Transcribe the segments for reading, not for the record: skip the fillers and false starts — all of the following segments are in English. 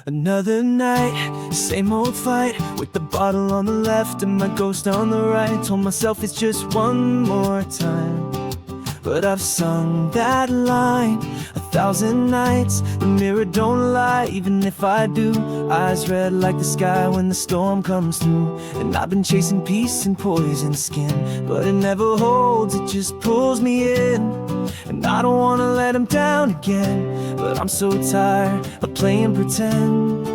Another night, same old fight, with the bottle on the left and my ghost on the right. Told myself it's just one more time, but I've sung that line 1,000 nights. The mirror don't lie, even if I do. Eyes red like the sky when the storm comes through. And I've been chasing peace and poison skin, but it never holds, it just pulls me in. And I don't wanna let him down again, but I'm so tired of playing pretend.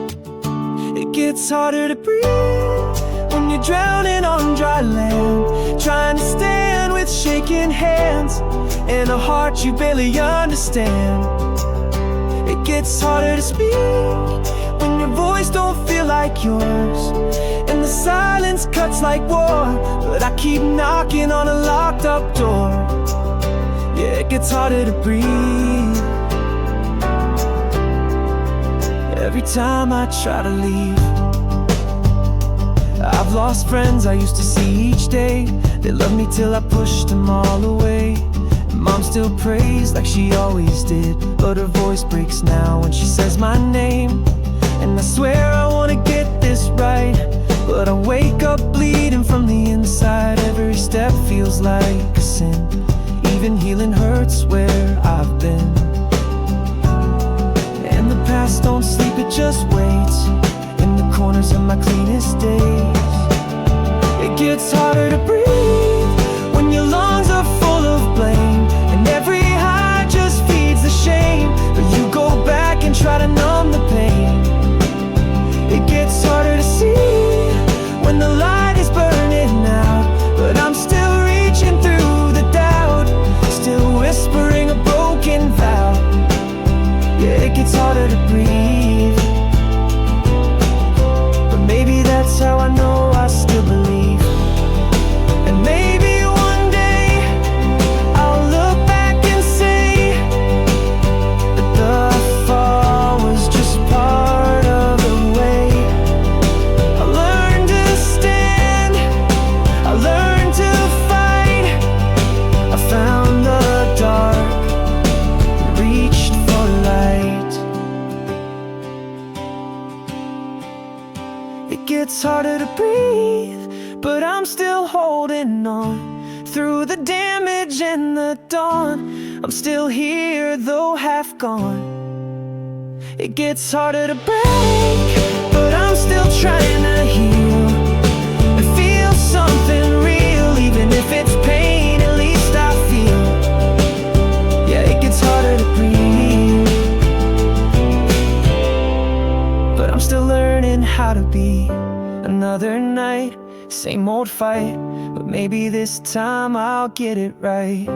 It gets harder to breathe when you're drowning on dry land, trying to stand with shaking hands and a heart you barely understand. It gets harder to speak when your voice don't feel like yours, and the silence cuts like war, but I keep knocking on a locked up door. Yeah, it gets harder to breathe every time I try to leave. I've lost friends I used to see each day. They loved me till I pushed them all away. Mom still prays like she always did, but her voice breaks now when she says my name. And I swear I wanna get this right, but I wake up bleeding from the inside. Every step feels like a sin, even healing hurts where I've been. And the past don't sleep, it just waits in the corners of my cleanest days. It gets harder to breathe when your lungs are full of blame, and every high just feeds the shame, but you go back and try to numb the pain. It gets harder to see when the light is burning out, but I'm still reaching through the doubt, still whispering a broken vow. Yeah, it gets harder to breathe, but maybe that's how I know I still believe. And maybe one day I'll look back and say that the fall was just part of the way. I learned to stand, I learned to fight, I found the dark, reached for light. It gets harder to breathe, but I'm still holding on through the damage and the dawn. I'm still here, though half gone. It gets harder to break, but I'm still trying to heal and feel something real. Even if it's pain, at least I feel. Yeah, it gets harder to breathe, but I'm still learning how to be. Another night, same old fight, but maybe this time I'll get it right.